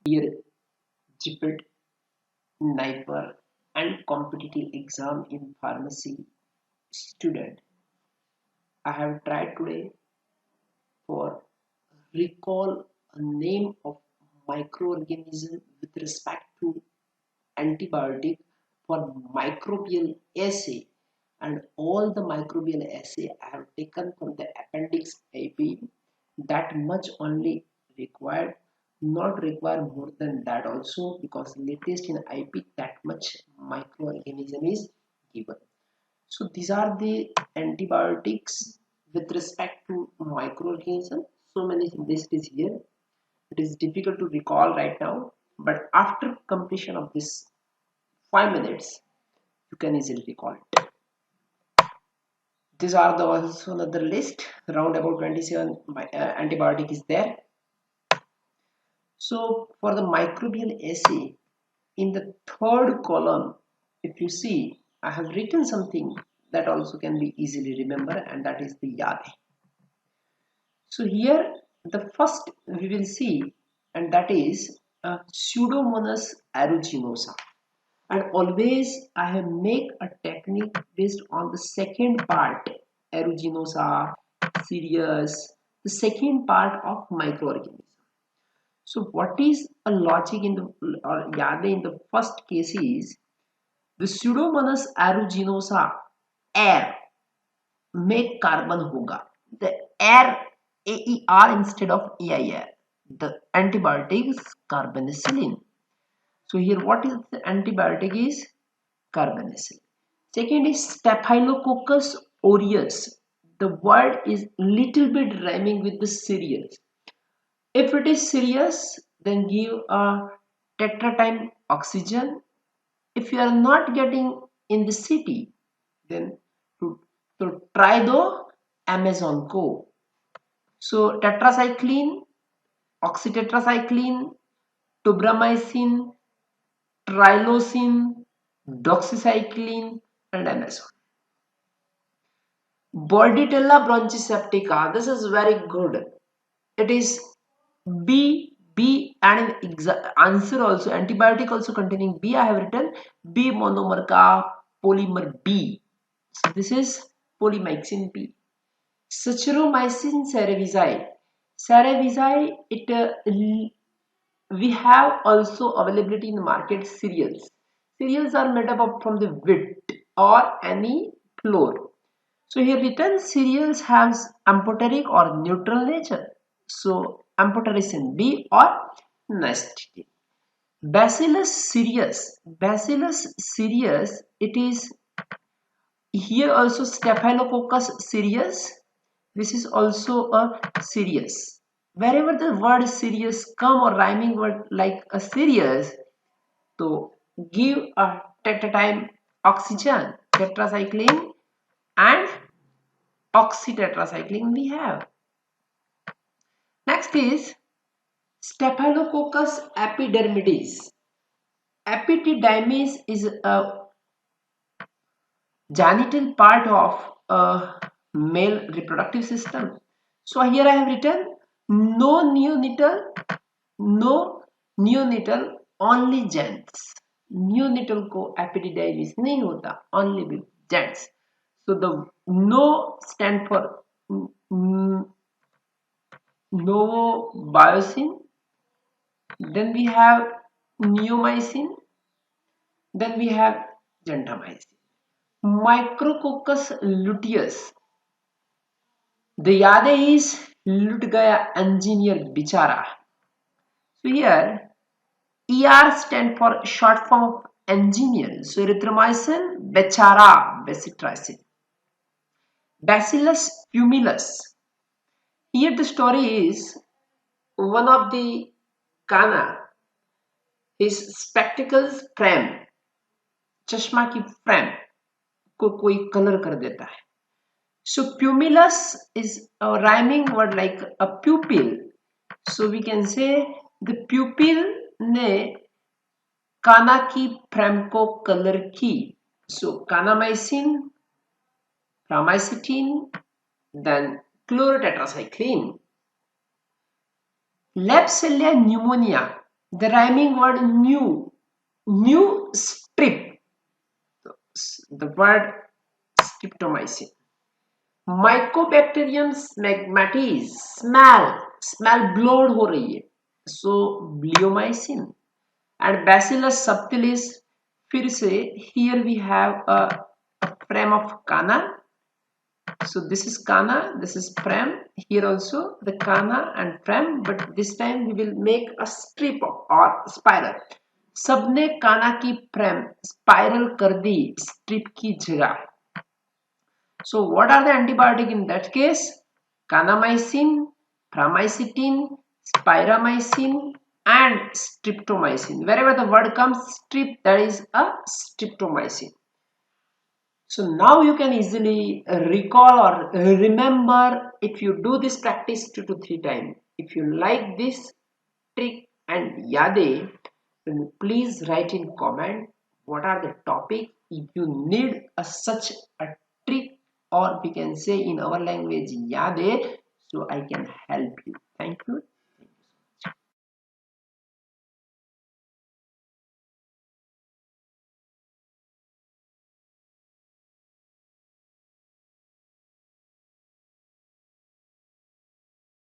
Dear GPET, NIPER and competitive exam in pharmacy student, I have tried today for recall a name of microorganism with respect to antibiotic for microbial assay, and all the microbial assay I have taken from the appendix AP. That much only required, not require more than that also, because latest in IP that much microorganism is given. So these are the antibiotics with respect to microorganism. So many this is here. It is difficult to recall right now, but after completion of this 5 minutes, you can easily recall it. These are the also another list. Around about 27 antibiotic is there. So for the microbial assay, in the third column, if you see, I have written something that also can be easily remembered, and that is the YADE. So here the first we will see, and that is Pseudomonas aeruginosa. And always I have make a technique based on the second part, aeruginosa, Sirius, the second part of microorganism. So what is a logic in the or Yade in the first case is the Pseudomonas aeruginosa air में carbon होगा. The air AER instead of AIR. The antibiotic is carbonicillin. So here what is the antibiotic is carbonicillin. Second is Staphylococcus aureus. The word is little bit rhyming with the serious. If it is serious, then give a tetratime oxygen. If you are not getting in the city, then try the Amazon Co. So tetracycline, oxytetracycline, tobramycin, trilocin, doxycycline, and Amazon. Bordetella bronchiseptica. This is very good. It is B and answer also antibiotic also containing B. I have written B monomer ka polymer B. So this is polymyxin B. Saccharomycin cerevisiae. Cerevisiae, we have also availability in the market cereals. Cereals are made up from the wheat or any flour. So here written cereals has amphoteric or neutral nature. So amphotericin B or Nastidine. Bacillus cereus, it is here also Staphylococcus cereus. This is also a cereus. Wherever the word cereus come or rhyming word like a cereus, so give a tetatime oxygen, tetracycline and oxytetracycline we have. Next is Staphylococcus epidermidis. Epididymis is a genital part of male reproductive system. So here I have written no neonatal, only gents. Neonatal को epididymis नहीं होता, only with gents. So the no stand for novobiocin. Then we have neomycin. Then we have gentamicin. Micrococcus luteus. The याद is लुट गया engineer बिचारा. So here ER stand for short form of engineer. So erythromycin, बेचारा, bacitracin. Bacillus pumilus. Here the story is one of the Kana, his spectacles frame, चश्मा की frame को कोई colour कर देता है. So pumilus is a rhyming word like a pupil. So we can say the pupil ने काना की फ्रेम को कलर की. So kanamycin, pramycetine, then chlorotetracycline. Klebsiella pneumonia. The rhyming word new strip, the word streptomycin. Mycobacterium smegmatis, smell blood हो रही है, so bleomycin. And Bacillus subtilis, फिर से here we have a frame of Kana. So this is Kana, this is frame, here also the Kana and frame, but this time we will make a strip or spiral. सबने काना की frame spiral कर दी strip की जगह. So what are the antibiotic in that case? Kanamycin, pramycin, spiramycin and streptomycin. Wherever the word comes strip, that is a streptomycin. So now you can easily recall or remember if you do this practice 2 to 3 times. If you like this trick and yade, then please write in comment what are the topic. If you need such a trick, or we can say in our language yade, so I can help you. Thank you.